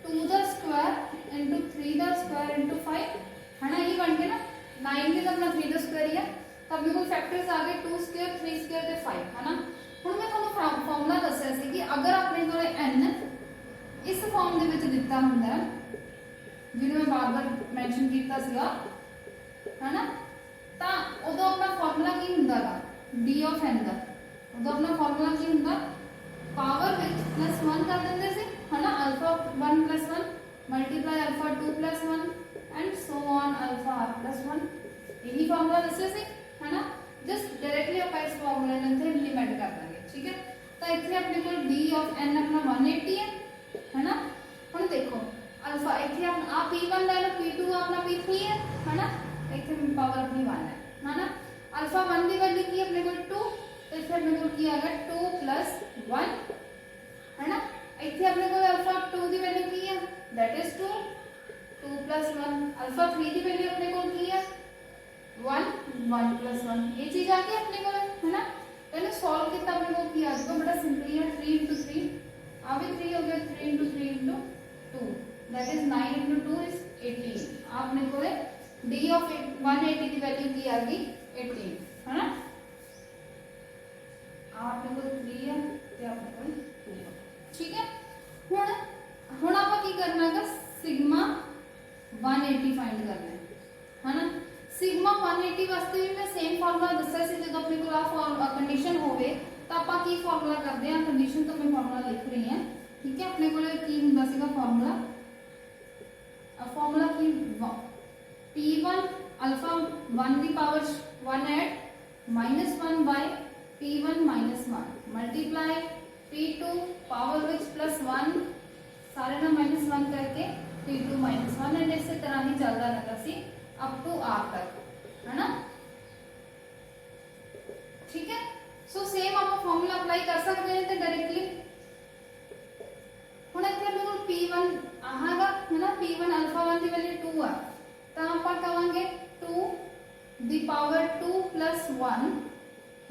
2 the square into 3 the square into 5 है ना, ये बन गया ना। 9 भी अपना 3 द स्क्वायर ही है, तो अपने को फैक्टर्स आगे 2 स्क्वायर 3 स्क्वायर ते 5 है ना। हुण मैं ਤੁਹਾਨੂੰ फार्मूला दस्या सी कि अगर अपने को n इस फॉर्म दे विच दिता हुंदा है जिन्हें मैं बार-बार मेंशन कीता सीगा है ना, ਤਾਂ ਉਦੋਂ ਆਪਣਾ ਫਾਰਮੂਲਾ ਕੀ ਹੁੰਦਾਗਾ d of n ਦਾ, ਉਦੋਂ ਆਪਣਾ ਫਾਰਮੂਲਾ ਕੀ ਹੁੰਦਾ ਪਾਵਰ ਵਿੱਚ ਪਲੱਸ 1 ਕਰ ਦਿੰਦੇ ਸੀ ਹੈ ਨਾ, alpha 1 + 1 multiply alpha 2 + 1 and so on alpha r + 1। ਇਹੀ ਫਾਰਮੂਲਾ ਦੱਸਿਆ ਸੀ ਹੈ ਨਾ, ਜਸਟ ਡਾਇਰੈਕਟਲੀ ਆਪਾਂ ਇਸ ਫਾਰਮੂਲੇ ਨੂੰ ਇੱਥੇ ਇੰਪਲੀਮੈਂਟ ਕਰ ਦਾਂਗੇ। ਠੀਕ ਹੈ, ਤਾਂ ਇੱਥੇ ਆਪਣੇ ਕੋਲ d of n ਆਪਣਾ 180 ਹੈ ना। ਹੁਣ ਦੇਖੋ ਅਲਫਾ ਇੱਥੇ ਆ p1 ਲੈ ਲਓ, p2 ਆਪਣਾ p3 ਹੈ ਨਾ, ਇੱਥੇ ਪਾਵਰ ਆਪਣੀ 1 ਹੈ ਨਾ। ਅਲਫਾ 1 ਦੀ ਵੈਲਿਊ ਕੀ ਆਪਣੇ ਕੋਲ 2, ਤੇ ਇੱਥੇ ਆਪਣੇ ਕੋਲ ਕੀ ਆ ਗਿਆ 2 + 1 ਹੈ ਨਾ। ਇੱਥੇ ਆਪਣੇ ਕੋਲ ਅਲਫਾ 2 ਦੀ ਵੈਲਿਊ ਕੀ ਹੈ that is 2 + 1। Alpha 3 the value ਆਪਣੇ ਕੋਲ ਕੀ ਹੈ 1 1 + 1। ਇਹ ਚੀਜ਼ ਆ ਗਈ ਆਪਣੇ ਕੋਲ ਹੈ ਨਾ। ਇਹਨੂੰ ਸੋਲਵ ਕੀਤਾ ਆਪਣੇ ਕੋਲ ਕੀ ਆ ਜਾਊਗਾ, ਬੜਾ ਸਿੰਪਲ ਹੈ 3 × 3 आ भी 3 हो गया, 3 × 3 × 2 दैट इज 9 × 2 इज 18। आपने को d of 180 की वैल्यू की आ गई 18 है ना। आपने को 3 है ते आपने को 2 है। ठीक है, हुण ਆਪਾਂ ਕੀ ਕਰਨਾ है सिग्मा 180 फाइंड करना है ना। सिग्मा 180 वास्ते भी मैं सेम फार्मूला दस्या सी, जब अपने को आ कंडीशन होवे तो आप की फार्मूला करते हैं, कंडीशन तो मैं फार्मूला लिख रही हैं। ठीक है, अपने को की हुंदा सीगा फार्मूला, फार्मूला की p1 alpha 1 the power 1 add -1 by p1 - 1 multiply p2 power which +1 सारे ना -1 करके p2 - 1 एंड इस तरह ही चलता रहता सी अप टू r तक है ना। ठीक है, सो सेम आप फार्मूला अप्लाई कर सकते हैं तो डायरेक्टली। ਹੁਣ ਇੱਥੇ ਬਿਲਕੁਲ p1 ਆਹਾਗਾ ਹੈ ਨਾ, p1 ਅਲਫਾ 1 ਦੀ ਵੈਲਿਊ 2 ਆ, ਤਾਂ ਆਪਾਂ ਕਵਾਂਗੇ 2 ਦੀ ਪਾਵਰ 2 + 1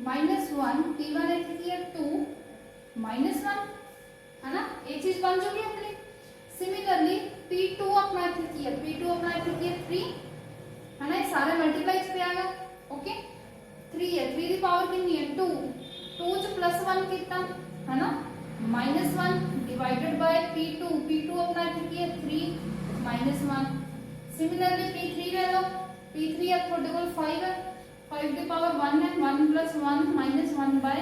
-1 p1 ਇੱਥੇ ਕੀ ਹੈ 2 -1 है ना, ये चीज बन चुकी है अपनी। सिमिलरली p2 अपना ਇੱਥੇ ਕੀ ਹੈ p2 अपना ਇੱਥੇ ਕੀ ਹੈ 3 है ना, ये सारे मल्टीप्लाई पे आ गया। ओके 3 है, 3 ਦੀ ਪਾਵਰ ਕਿੰਨੀ ਹੈ 2 2 ਚ +1 ਕੀਤਾ है ना, -1 डिवाइडेड बाय p2 p2 अपना ਇੱਥੇ ਕੀ ਹੈ 3 -1। सिमिलरली p3 ले लो, p3 अब ਤੁਹਾਡੇ ਕੋਲ 5 है, 5 ਦੀ ਪਾਵਰ 1 है 1 + 1 -1 बाय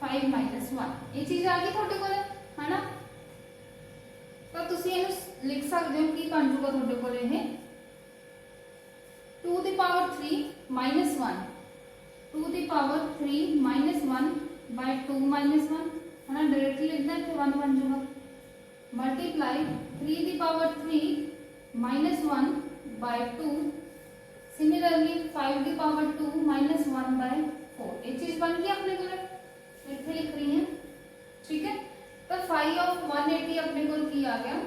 5 - 1 ਇਹ ਚੀਜ਼ ਆ ਗਈ ਤੁਹਾਡੇ ਕੋਲ ਹੈ ਨਾ। ਤਾਂ ਤੁਸੀਂ ਇਹਨੂੰ ਲਿਖ ਸਕਦੇ ਹੋ ਕੀ ਬਣ ਜਾਊਗਾ ਤੁਹਾਡੇ ਕੋਲ ਇਹ 2 ਦੀ ਪਾਵਰ 3 -1 2 ਦੀ ਪਾਵਰ 3 -1 बाय 2 - 1 है ना, डायरेक्टली लिखना है 1 बन जाएगा मल्टीप्लाई 3 ਦੀ ਪਾਵਰ 3 -1 बाय 2 सिमिलरली 5 ਦੀ ਪਾਵਰ 2 -1 बाय 4 ਇਹ ਚੀਜ਼ ਬਣ ਗਈ ਆਪਣੇ ਕੋਲ ਇੱਥੇ ਲਿਖ ਰਹੀ ਹੈ। ठीक है, तो phi of 180 अपने को की आ गया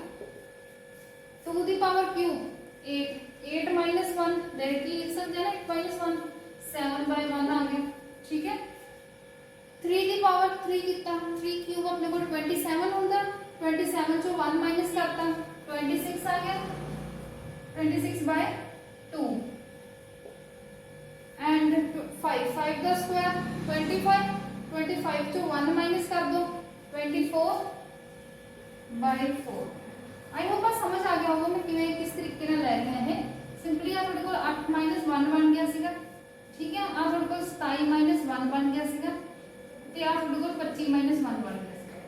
2 ਦੀ ਪਾਵਰ क्यूब 8 8 -1 डायरेक्टली लिख सकते हैं ना 8 - 1 7/1 आ गया। ठीक है, 3 ਦੀ ਪਾਵਰ 3 कितना 3 क्यूब अपने को 27 होता 27 चो 1 माइनस करता 26 आ गया 26/2 5 का स्क्वायर 25, 25 to 1 माइनस कर दो 24/4। आई होप बस समझ आ गया होगा मैं किवें किस तरीके ਨਾਲ ਲੈ रही है। सिंपली आ ਤੁਹਾਡੇ ਕੋਲ 8 - 1 बन गया ਸੀਗਾ, ठीक है। आ ਤੁਹਾਡੇ ਕੋਲ 27 - 1 बन गया ਸੀਗਾ ਤੇ ਆ ਤੁਹਾਡੇ ਕੋਲ 25 - 1 बन गया ਸੀਗਾ,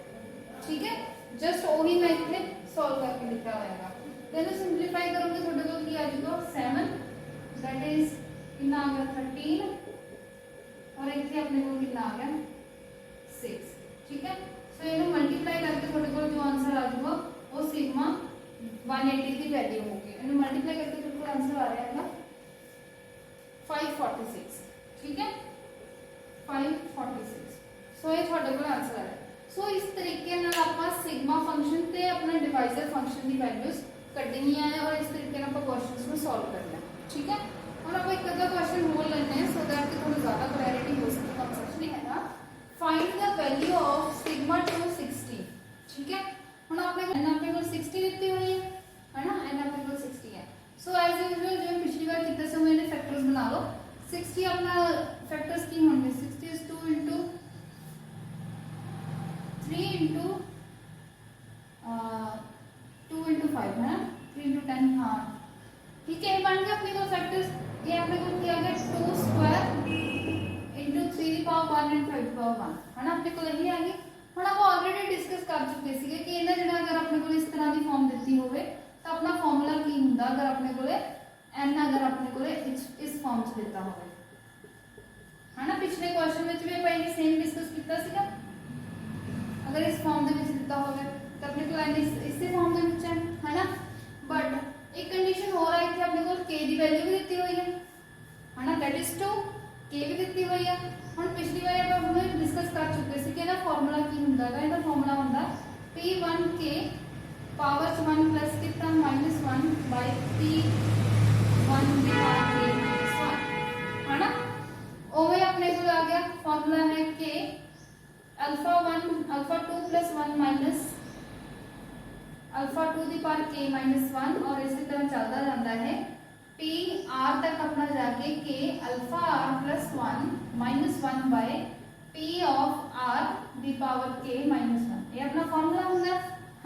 ठीक है। जस्ट ਉਹੀ ਮੈਂ ਇੱਥੇ ਸੋਲਵ ਕਰਕੇ ਲਿਖਿਆ ਹੋਇਆਗਾ। ਤੇ ਇਹਨੂੰ ਸਿੰਪਲੀਫਾਈ ਕਰੋਗੇ ਤੁਹਾਡੇ ਕੋਲ ਕੀ ਆ ਜਾਊਗਾ 7 दैट इज कितना आ गया 13 और ਇੱਥੇ ਆਪਣੇ ਕੋਲ ਕਿੰਨਾ ਆ ਗਿਆ 6, ठीक है। सो ਇਹਨੂੰ ਮਲਟੀਪਲਾਈ ਕਰਕੇ ਤੁਹਾਡੇ ਕੋਲ ਜੋ ਆਨਸਰ ਆ ਜਾਊਗਾ ਉਹ सिग्मा 180 ਦੀ ਵੈਲਿਊ ਹੋਊਗੀ। ਇਹਨੂੰ ਮਲਟੀਪਲਾਈ ਕਰਕੇ ਤੁਹਾਡੇ ਕੋਲ ਆਨਸਰ आ रहा है 546, ठीक है 546। सो ये ਤੁਹਾਡੇ ਕੋਲ ਆਨਸਰ ਆ ਰਿਹਾ। सो इस तरीके ਨਾਲ ਆਪਾਂ सिग्मा फंक्शन ਤੇ ਆਪਣਾ डिवाइजर फंक्शन ਦੀ ਵੈਲਿਊਜ਼ ਕੱਢਣੀਆਂ ਹੈ और इस तरीके ਨਾਲ ਆਪਾਂ क्वेश्चंस ਨੂੰ ਸੋल्व करना है, ठीक है। ਹੁਣ ਆਪਾਂ ਇੱਕ ਅੱਧਾ क्वेश्चन ਹੋਰ ਲੈਣੇ हैं सो दैट कि थोड़ी ज्यादा क्लैरिटी हो सके। कॉन्सेप्ट नहीं है ना, find the value of sigma two 60, ठीक है। ਹੁਣ ਆਪਣੇ ਕੋਲ n ਆਪਣੇ ਕੋਲ 60 ਦਿੱਤੀ ਹੋਈ ਹੈ ਨਾ, n ਆਪਣੇ ਕੋਲ 60 ਹੈ। सो एज यूजुअल जो पिछली बार किया समय ने फैक्टर्स बना लो। 60 अपना फैक्टर्स की होंगे 60 is 2 into 3 into 2 into 5 है ना, 3 into 10, हाँ ठीक है। बन गया अपने को फैक्टर्स। ये अपने को किया गया 2 स्क्वायर into 3 की पावर 1 and 5 की पावर 1 है ना, अपने को यही आ गई। ਹੁਣ ਆਪਾਂ ਆਲਰੇਡੀ ਡਿਸਕਸ ਕਰ ਚੁੱਕੇ ਸੀਗੇ ਕਿ ਇਹਦਾ ਜਿਹੜਾ ਅਗਰ ਆਪਣੇ ਕੋਲ ਇਸ ਤਰ੍ਹਾਂ ਦੀ ਫਾਰਮ ਦਿੱਤੀ ਹੋਵੇ ਤਾਂ ਆਪਣਾ ਫਾਰਮੂਲਾ ਕੀ ਹੁੰਦਾ ਅਗਰ ਆਪਣੇ ਕੋਲੇ n ਅਗਰ ਆਪਣੇ ਕੋਲੇ ਇਸ ਫਾਰਮ 'ਚ ਦਿੱਤਾ ਹੋਵੇ ਹੈ ਨਾ। ਪਿਛਲੇ ਕੁਐਸਚਨ ਵਿੱਚ ਵੀ ਆਪਾਂ ਇਹ ਸੇਮ ਡਿਸਕਸ ਕੀਤਾ ਸੀਗਾ। ਅਗਰ ਇਸ ਫਾਰਮ ਦੇ ਵਿੱਚ ਦਿੱਤਾ ਹੋਵੇ ਤਾਂ ਆਪਣੇ ਕੋਲ n ਇਸੇ ਫਾਰਮ ਦੇ ਵਿੱਚ ਹੈ ਨਾ। ਬਟ ਇੱਕ ਕੰਡੀਸ਼ਨ ਹੋਰ ਹੈ ਕਿ ਆਪਣੇ ਕੋਲ k ਦੀ ਵੈਲਿਊ ਵੀ ਦਿੱਤੀ ਹੋਈ ਹੈ ਨਾ, ਦੈਟ ਇਜ਼ 2 k ਵੀ ਦਿੱਤੀ ਹੋਈ ਹੈ। ਹੁਣ ਪਿਛਲੀ ਵਾਰ ਆਪਾਂ ਉਹਨੂੰ ਡਿਸਕਸ ਕਰ ਚੁੱਕੇ ਸੀ ਕਿ ਇਹਦਾ ਫਾਰਮੂਲਾ ਕੀ ਹੁੰਦਾ ਹੈ। ਇਹਦਾ ਫਾਰਮੂਲਾ ਹੁੰਦਾ p1k ਪਾਵਰ 1 ਪਲੱਸ ਕਿੰਨਾ -1 ਬਾਈ p1 ਦੀ ਪਾਵਰ k -1 ਹੈ ਨਾ। ओवे अपने को आ गया फॉर्मूला है k alpha 2 plus 1 minus alpha 2 दी पावर k -1 और इसी तरह चलता जाता है p r तक अपना जाके k alpha r plus 1 minus 1 by p of r the power k -1। ये अपना फॉर्मूला होगा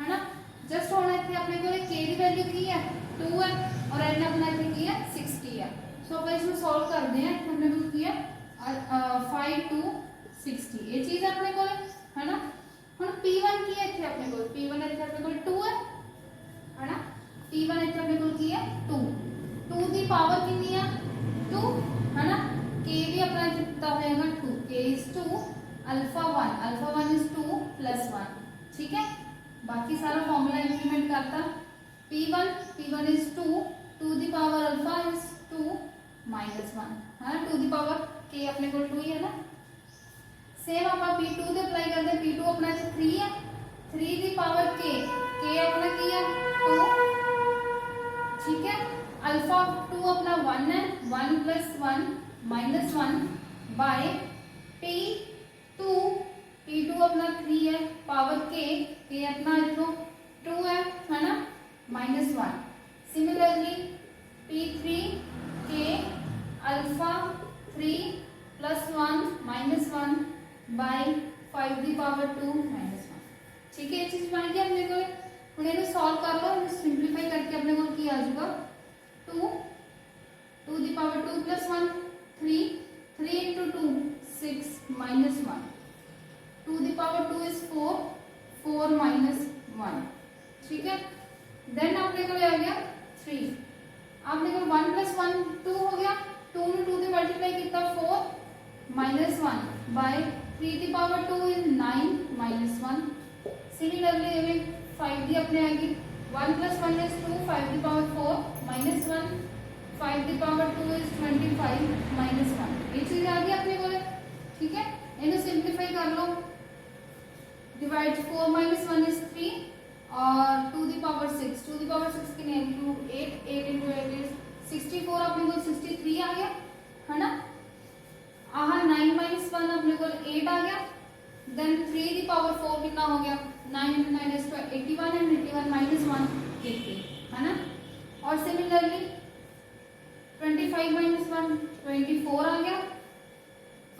है ना। जस्ट होना इतने अपने को k दी वैल्यू की है 2 है और n अपना इतने की है 60 है। सो अपन इसको सॉल्व करते हैं। हमने को किया 5 to 60 ये चीज अपने को है ना। हम p1 की है इतने अपने को p1 इतने अपने को 2 है ना। p1 इतने अपने को की है 2 दी पावर कितनी है 2 है ना। k भी अपना कितना होगा 2 k is 2 alpha 1 is 2 plus 1, ठीक है। बाकी सारा फॉर्मूला इंप्लीमेंट करता p1 is 2 the power alpha is 2 minus 1 है ना। 2 दी पावर k अपने को 2 ही है ना। सेम आप p2 दे अप्लाई करते हैं। p2 अपना 3 है 3 दी पावर k अपना की है 2, ठीक है। अल्फा 2 अपना 1 है 1 प्लस 1 माइनस 1 बाय p2 अपना 3 है पावर k अपना इतना 2 है ना minus 1। Similarly p3 k alpha 3 plus 1 minus 1 by 5 the power 2 minus 1, ठीक है। ये चीज बन गई अपने को। हम इन्हें सॉल्व कर लो, सिंपलीफाई करके अपने को क्या आ जाएगा 2 दी power 2 plus 1 3 into 2 6 minus 1 2 the power 2 is 4 minus 1, ठीक है। देन अपने को आ गया 3 आपने को 1 प्लस 1 2 हो गया 2 ने 2 से मल्टीप्लाई किया 4 minus 1 by 3 the power 2 is 9 minus 1। Similarly ये 5 दी अपने आ गई 1 plus 1 is 2 5 the power 4 minus 1 5 the power 2 is 25 minus 1। ये चीज आ गई अपने को, ठीक है। इन्हें सिंपलीफाई कर लो। डिवाइड 4 minus 1 is 3 और 2 दी पावर 6 कितने 8 into 8 is 64 अपने को 63 आ गया है ना। 9 minus 1 अपने को 8 आ गया। देन 3 दी पावर 4 कितना हो गया 9 into 9 is 81 and 81 minus 1 80 है ना। और सिमिलरली 25 minus 1 24 आ गया।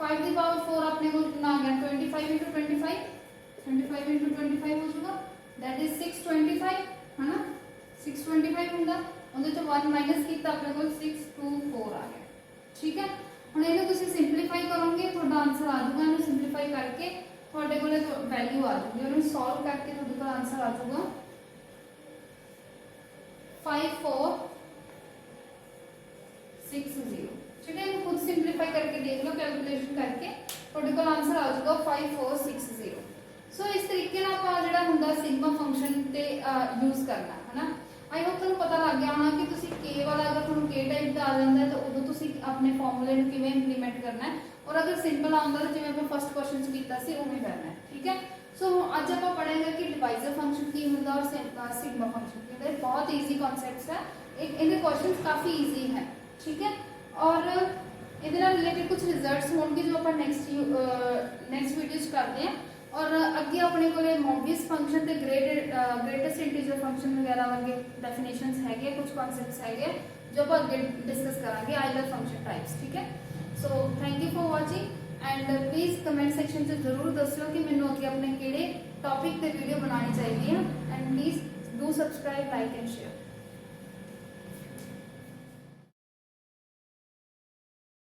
5 ਦੀ ਪਾਵਰ 4 ਆਪਣੇ ਕੋਲ ਕਿੰਨਾ ਆ ਗਿਆ 25 into 25 25 into 25 ਹੋ ਜਾਊਗਾ that is 625 है ना 625 ਹੁੰਦਾ ਉਹਦੇ ਤੋਂ 1 ਮਾਈਨਸ ਕੀਤਾ ਆਪਣੇ ਕੋਲ 624 ਆ ਗਿਆ ਠੀਕ ਹੈ। ਹੁਣ ਇਹਨੂੰ ਤੁਸੀਂ ਸਿੰਪਲੀਫਾਈ ਕਰੋਗੇ ਤੁਹਾਡਾ ਆਨਸਰ ਆ ਜਾਊਗਾ। ਇਹਨੂੰ ਸਿੰਪਲੀਫਾਈ ਕਰਕੇ ਤੁਹਾਡੇ ਕੋਲ ਵੈਲਿਊ ਆ ਜਾਊਗੀ। ਉਹਨੂੰ ਸੋਲਵ ਕਰਕੇ ਤੁਹਾਡੇ ਕੋਲ ਆਨਸਰ ਆ ਜਾਊਗਾ 5460 ठीक है। ਇਹਨੂੰ ਖੁਦ ਸਿੰਪਲੀਫਾਈ ਕਰਕੇ ਦੇਖ ਲਓ ਕੈਲਕੂਲੇਸ਼ਨ ਕਰਕੇ ਤੁਹਾਡੇ ਕੋਲ ਆਨਸਰ ਆ ਜਾਊਗਾ 5460। ਸੋ ਇਸ ਤਰੀਕੇ ਨਾਲ ਆਪਾਂ ਜਿਹੜਾ ਹੁੰਦਾ ਸਿਗਮਾ ਫੰਕਸ਼ਨ ਤੇ ਯੂਜ਼ ਕਰਨਾ ਹੈ ਨਾ। आई होप तुहानू पता लग गया होना कि तुसी के वाला अगर तुहानू के टाइप का आ जाता है तो उदों तुसी अपने फॉर्मूले नू किवें इंप्लीमेंट करना है और अगर सिंपल आउंदा तो जिवें आपां फर्स्ट क्वेश्चन च कीता सी उवें करना है ठीक है। सो अज आपां पढ़ेंगे कि डिवाइजर फंक्शन की हुंदा और सिग्मा फंक्शन की हुंदा। बहुत ईजी कॉन्सेप्ट्स है, इहदे क्वेश्चंस काफ़ी ईजी है ठीक है। और इहदे नाल रिलेटेड कुछ रिजल्ट्स होंगे जो आपां नेक्स्ट वीडियो च करते हैं और अगे अपने को मॉबियस फंक्शन ते ग्रेटेस्ट इंटीजर फंक्शन वगैरह वर्गे डेफिनेशंस हैगे कुछ कॉन्सेप्ट्स हैगे जो आप अगे डिस्कस करांगे आइलर फंक्शन टाइप्स ठीक है। So thank you for watching and please comment section से जरूर दस्यो कि मैनू अगे अपने किहड़े टॉपिक ते वीडियो बनानी चाहिए and please do subscribe like and share.